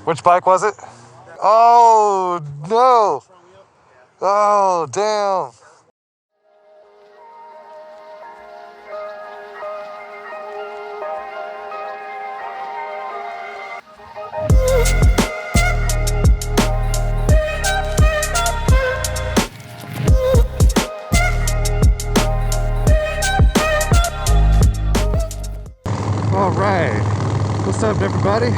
Which bike was it? Oh, no. Oh, damn. All right. What's up, everybody?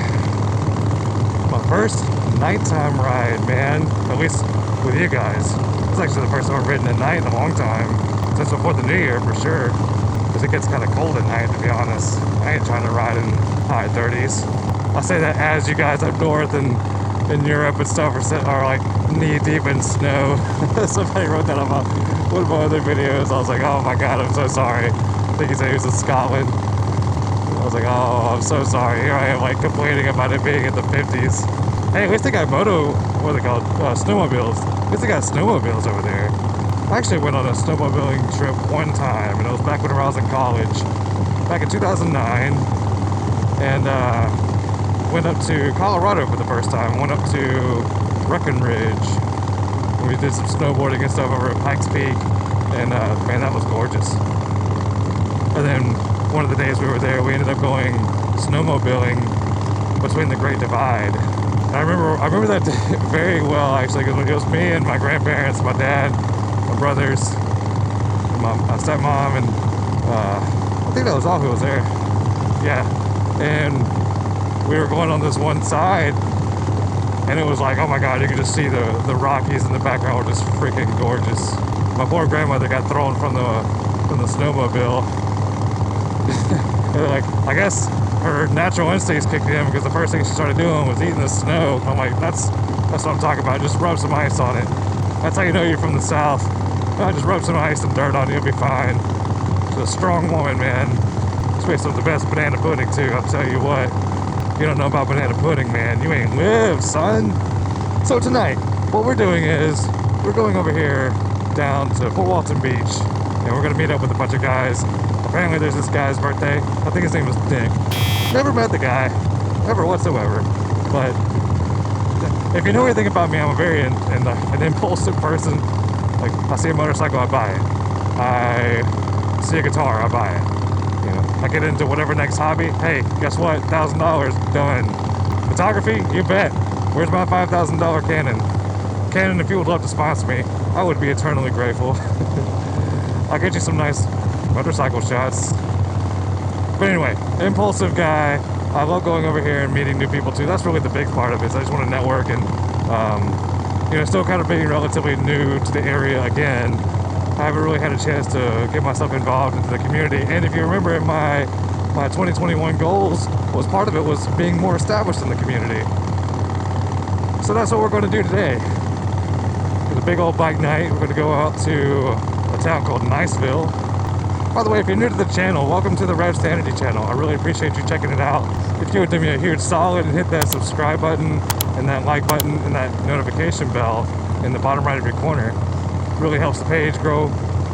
My first nighttime ride, man. At least with you guys. It's actually the first time I've ridden at night in a long time. Since before the new year, for sure. Because it gets kind of cold at night, to be honest. I ain't trying to ride in high 30s. I say that as you guys up north and in Europe and stuff are like knee deep in snow. Somebody wrote that on one of my other videos. I was like, oh my god, I'm so sorry. I think he said he was in Scotland. I was like, oh, I'm so sorry. Here I am, like, complaining about it being in the 50s. Hey, at least they got what are they called? Snowmobiles. At least they got snowmobiles over there. I actually went on a snowmobiling trip one time, and it was back when I was in college, back in 2009, and went up to Colorado for the first time. Went up to Breckenridge. We did some snowboarding and stuff over at Pikes Peak, and man, that was gorgeous. And then one of the days we were there, we ended up going snowmobiling between the Great Divide. And I remember that very well, actually, because it was me and my grandparents, my dad, my brothers, and my stepmom, and I think that was all who was there. Yeah, and we were going on this one side, and it was like, oh my god, you could just see the Rockies in the background were just freaking gorgeous. My poor grandmother got thrown from the snowmobile. Like, I guess her natural instincts kicked in because the first thing she started doing was eating the snow. I'm like, that's what I'm talking about. Just rub some ice on it. That's how you know you're from the South. Just rub some ice and dirt on it, you'll be fine. She's a strong woman, man. She makes some of the best banana pudding too. I'll tell you what. You don't know about banana pudding, man. You ain't lived, son. So tonight, what we're doing is we're going over here down to Fort Walton Beach, and we're gonna meet up with a bunch of guys. Apparently there's this guy's birthday. I think his name was Dick. Never met the guy, ever whatsoever. But if you know anything about me, I'm a very an impulsive person. Like, I see a motorcycle, I buy it. I see a guitar, I buy it. You know, I get into whatever next hobby. Hey, guess what? $1,000 done. Photography, you bet. Where's my $5,000 Canon? Canon, if you would love to sponsor me, I would be eternally grateful. I'll get you some nice motorcycle shots. But anyway, impulsive guy. I love going over here and meeting new people too. That's really the big part of it. So I just want to network and you know, still kind of being relatively new to the area again. I haven't really had a chance to get myself involved into the community. And if you remember, in my 2021 goals, was part of it was being more established in the community. So that's what we're going to do today. It's a big old bike night. We're going to go out to a town called Niceville. By the way, if you're new to the channel, welcome to the Rev Sanity channel. I really appreciate you checking it out. If you would do me a huge solid and hit that subscribe button and that like button and that notification bell in the bottom right of your corner, it really helps the page grow,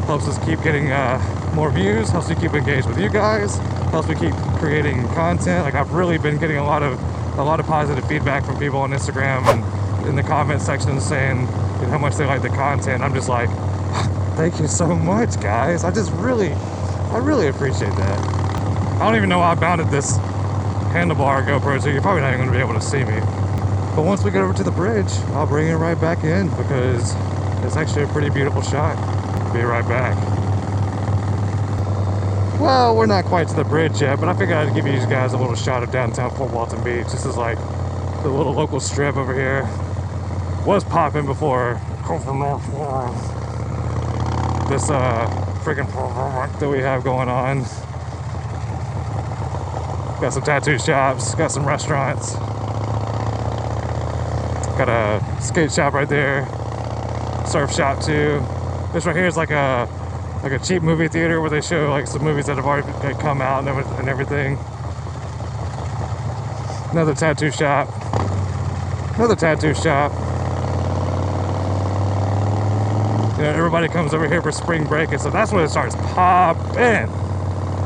helps us keep getting more views, helps me keep engaged with you guys, helps me keep creating content. Like, I've really been getting a lot of positive feedback from people on Instagram and in the comment section saying how much they like the content. I'm just like, thank you so much, guys. I really appreciate that. I don't even know how I mounted this handlebar GoPro, so you're probably not even going to be able to see me. But once we get over to the bridge, I'll bring it right back in because it's actually a pretty beautiful shot. Be right back. Well, we're not quite to the bridge yet, but I figured I'd give you guys a little shot of downtown Fort Walton Beach. This is like the little local strip over here. Was popping before this freaking that we have going on. Got some tattoo shops, got some restaurants, got a skate shop right there, surf shop too. This right here is like a cheap movie theater where they show like some movies that have already come out and everything. Another tattoo shop, another tattoo shop. You know, everybody comes over here for spring break, and so that's when it starts popping.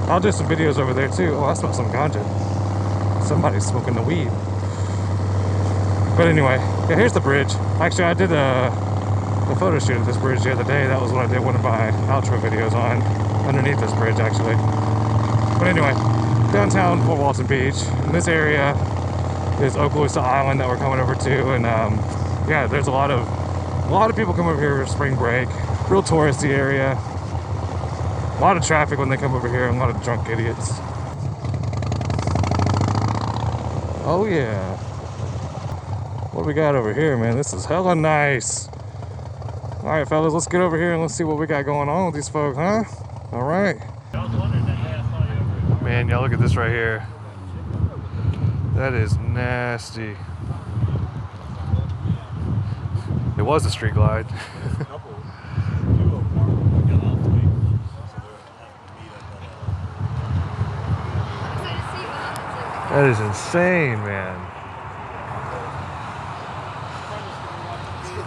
I'll do some videos over there too. Oh, I smell some ganja. Somebody's smoking the weed. But anyway, yeah, here's the bridge. Actually, I did a photo shoot of this bridge the other day. That was what I did one of my outro videos on, underneath this bridge actually. But anyway, downtown Fort Walton Beach. In this area is Okaloosa Island that we're coming over to, and yeah, there's a lot of people come over here for spring break. Real touristy area. A lot of traffic when they come over here, and a lot of drunk idiots. Oh yeah. What do we got over here, man? This is hella nice. All right, fellas, let's get over here and let's see what we got going on with these folks, huh? All right. Man, y'all look at this right here. That is nasty. It was a street glide. That is insane, man.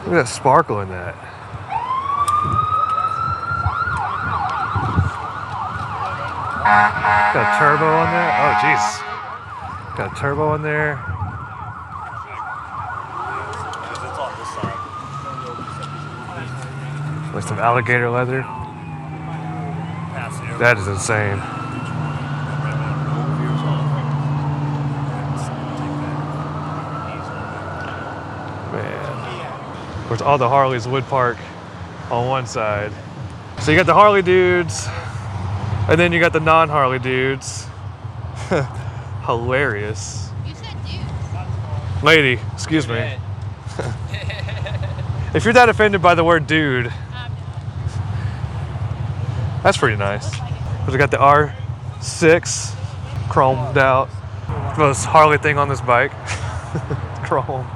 Look at that sparkle in that. Got a turbo on there. Oh, jeez. Got a turbo on there. With some alligator leather. That is insane. Of course, all the Harleys would park on one side. So you got the Harley dudes, and then you got the non-Harley dudes. Hilarious. You said dudes. Lady, excuse me. If you're that offended by the word dude, that's pretty nice. We got the R6 chromed out. Most Harley thing on this bike. Chrome.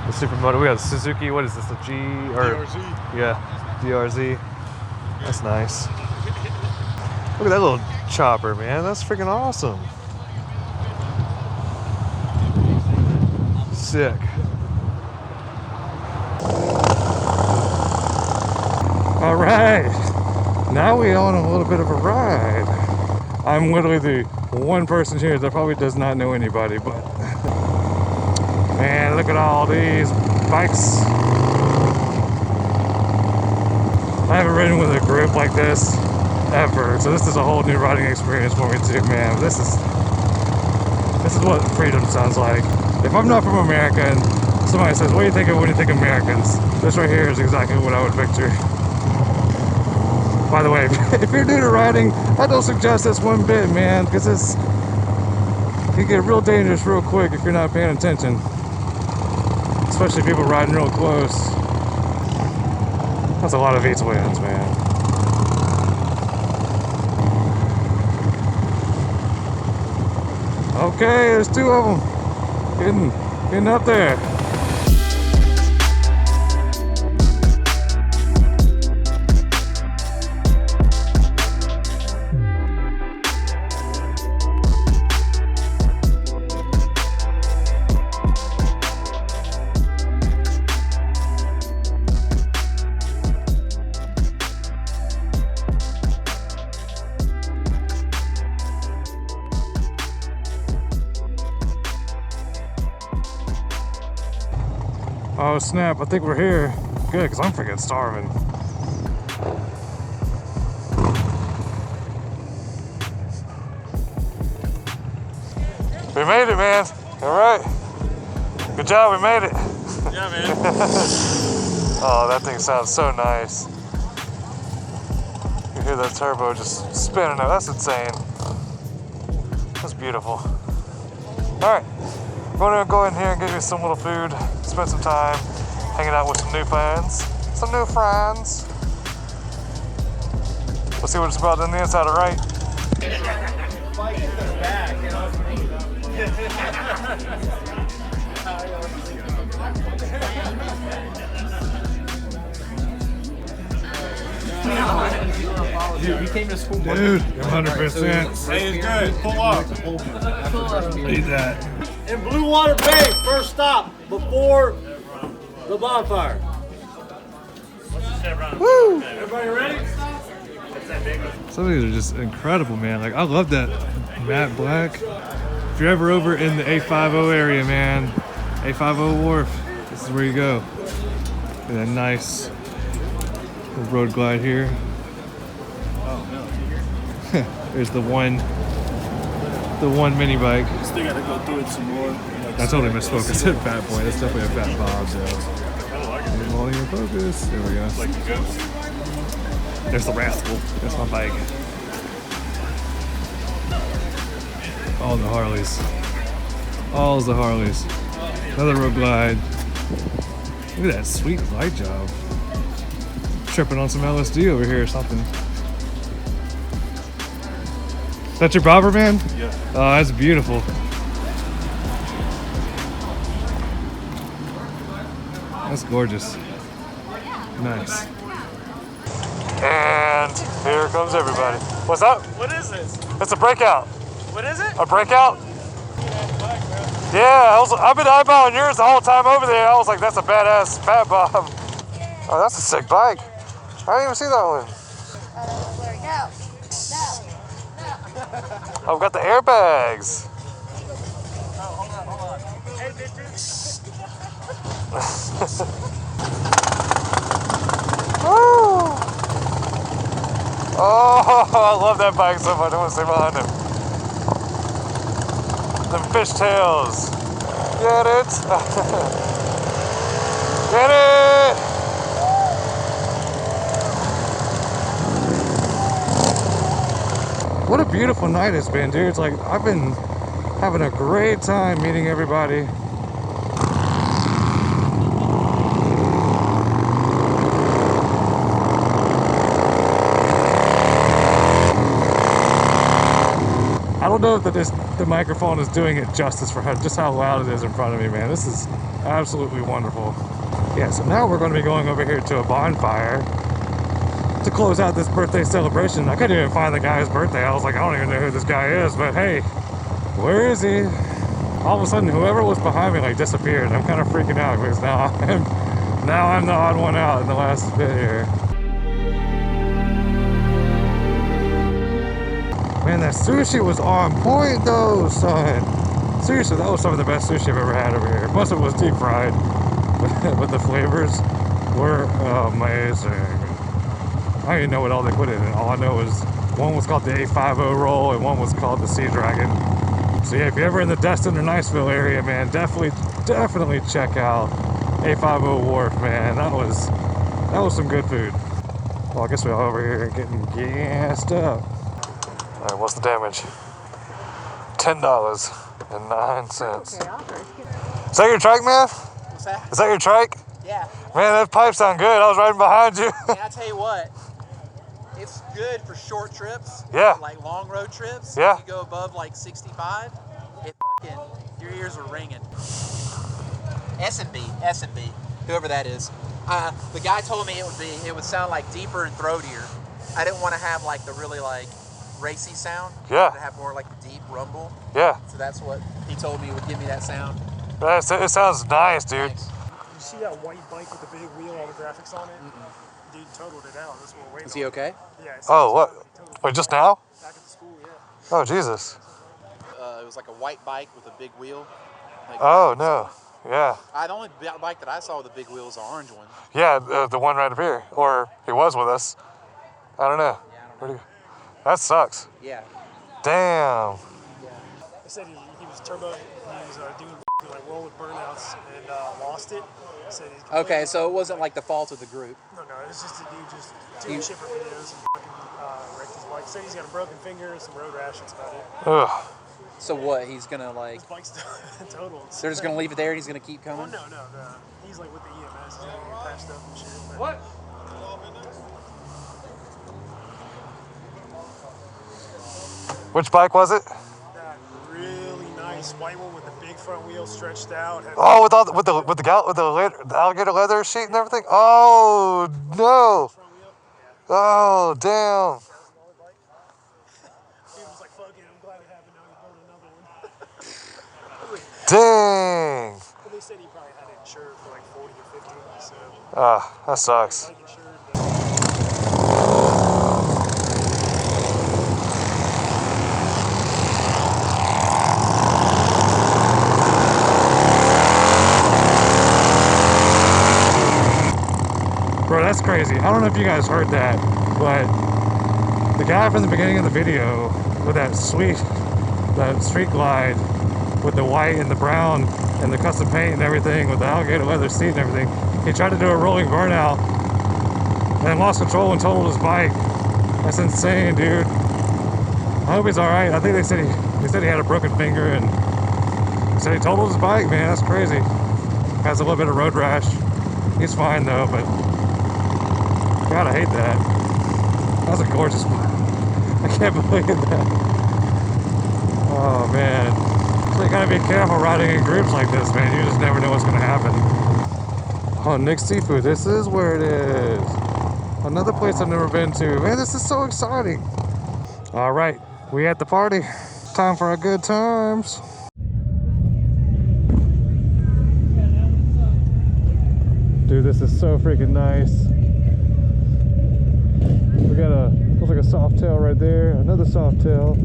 The Supermoto. We got a Suzuki. What is this? A G or DRZ. Yeah, DRZ. That's nice. Look at that little chopper, man. That's freaking awesome. Sick. All right. Now we on a little bit of a ride. I'm literally the one person here that probably does not know anybody, but man, look at all these bikes. I haven't ridden with a group like this ever, so this is a whole new riding experience for me too, man. This is what freedom sounds like. If I'm not from America and somebody says, what do you think of when you think Americans? This right here is exactly what I would picture. By the way, if you're new to riding, I don't suggest this one bit, man, because it can get real dangerous real quick if you're not paying attention. Especially people riding real close. That's a lot of east winds, man. Okay, there's two of them getting up there. Oh snap, I think we're here. Good, because I'm freaking starving. We made it, man. All right. Good job, we made it. Yeah, man. Oh, that thing sounds so nice. You hear that turbo just spinning up. That's insane. That's beautiful. All right. I'm gonna go in here and get you some little food, spend some time hanging out with some new friends. We'll see what it's about on the inside, all right? Dude, he came to school. Dude, 100%. Hey, it's good. Pull up. Need that. In Blue Water Bay, first stop before the bonfire. Woo! Everybody ready? Some of these are just incredible, man. Like, I love that matte black. If you're ever over in the A50 area, man, A50 Wharf. This is where you go. And a nice road glide here. Oh, no. There's the one mini bike. Still gotta go through it some more. I totally misspoke. I said Fat Boy. That's definitely a Fat Bob, though. Volume and focus. There we go. Like the ghost. There's the Rascal. That's my bike. All the Harleys. All the Harleys. Another road glide. Look at that sweet light job. Tripping on some LSD over here or something. Is that your bobber, man? Yeah. Oh, that's beautiful. That's gorgeous. Nice. And here comes everybody. What's up? What is this? It's a Breakout. What is it? A Breakout? Yeah, I've been eyeballing yours the whole time over there. I was like, that's a badass Fat Bob. Oh, that's a sick bike. I didn't even see that one. I've got the airbags. Hey, bitches. Woo! Oh, I love that bike so much. I want to stay behind him. The fishtails. Get it? Get it! What a beautiful night it's been, dude. It's like I've been having a great time meeting everybody. I don't know if the microphone is doing it justice for just how loud it is in front of me, man. This is absolutely wonderful. Yeah, so now we're going to be going over here to a bonfire to close out this birthday celebration. I couldn't even find the guy's birthday. I was like, I don't even know who this guy is, but hey, where is he? All of a sudden, whoever was behind me like disappeared. I'm kind of freaking out because now I'm the odd one out in the last bit here. Man, that sushi was on point though, son. Seriously, that was some of the best sushi I've ever had over here. Plus it was deep fried, but the flavors were amazing. I don't even know what all they put in it. All I know is one was called the A50 roll and one was called the Sea Dragon. So yeah, if you're ever in the Destin or Niceville area, man, definitely check out A50 Wharf, man. That was some good food. Well, I guess we're over here getting gassed up. All right, what's the damage? $10.09. Is that your trike, man? What's that? Is that your trike? Yeah. Man, that pipe sound good. I was riding behind you. And I tell you what, it's good for short trips. Yeah. Like long road trips. Yeah. You go above like 65, it fucking, your ears are ringing. S&B, whoever that is. The guy told me it would sound like deeper and throatier. I didn't want to have like the really like racy sound. Yeah. To have more like the deep rumble. Yeah. So that's what he told me would give me that sound. It sounds nice, dude. Nice. You see that white bike with the big wheel, all the graphics on it? Dude totaled it out. That's what we're waiting on. Is he okay? Yeah. it's- Oh, what? totaled Wait, just now? Back at the school, yeah. Oh, Jesus. It was like a white bike with a big wheel. Like, Oh, no. Yeah. The only bike that I saw with a big wheel was the orange one. Yeah, the one right up here. Or he was with us. I don't know. Yeah, I don't Where'd he go? That sucks. Yeah. Damn. They said he was turbo. He was doing like roll with burnouts and lost it. Said he's Okay, so it wasn't like the fault of the group. No, it was just a dude just doing shit for videos and fucking wrecked his bike. Said he's got a broken finger and some road rash. That's about it. Ugh. So what? He's gonna like? His bike's totaled. They're just gonna leave it there and he's gonna keep Well, coming? no. He's like with the EMS. He's gonna get patched up and shit. But What? Which bike was it? that really nice white one with the big front wheel stretched out. Had Oh, with the alligator leather sheet and everything. Oh no! front wheel. Oh damn! Dude was like, fuck it, I'm glad it happened. Now he's building another one. Dang! But they said he probably had it insured for like 40 or 50. So That sucks. bike insured. Bro, that's crazy. I don't know if you guys heard that, but the guy from the beginning of the video with that street glide with the white and the brown and the custom paint and everything with the alligator leather seat and everything, he tried to do a rolling burnout and lost control and totaled his bike. That's insane, dude. I hope he's alright. I think they said he had a broken finger and he said he totaled his bike, man. That's crazy. Has a little bit of road rash. He's fine though, but God, I hate that. That's a gorgeous bike. I can't believe that. Oh man. So you gotta be careful riding in groups like this, man. You just never know what's gonna happen. Oh, Nick's Seafood. This is where it is. Another place I've never been to. Man, this is so exciting. All right, we at the party. Time for our good times. Dude, this is so freaking nice. We got looks like a soft tail right there. Another soft tail.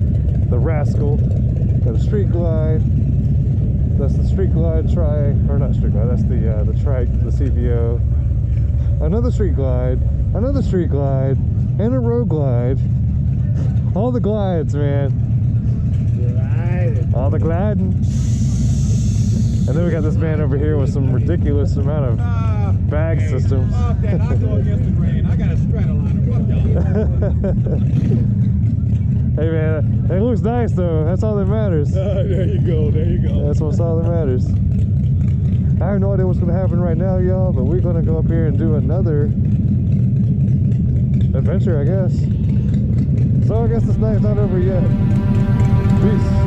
The Rascal. Got a street glide. That's the street glide or not street glide. That's the trike, the CVO. Another street glide. Another street glide. And a road glide. All the glides, man. All the gliding. And then we got this man over here with some ridiculous amount of bag systems. I'll go against the grain. I got a Stratoliner. Fuck y'all. Hey man, it looks nice though. That's all that matters. There you go. There you go. That's what's all that matters. I have no idea what's gonna happen right now, y'all, but we're gonna go up here and do another adventure, I guess. So I guess this night's not over yet. Peace.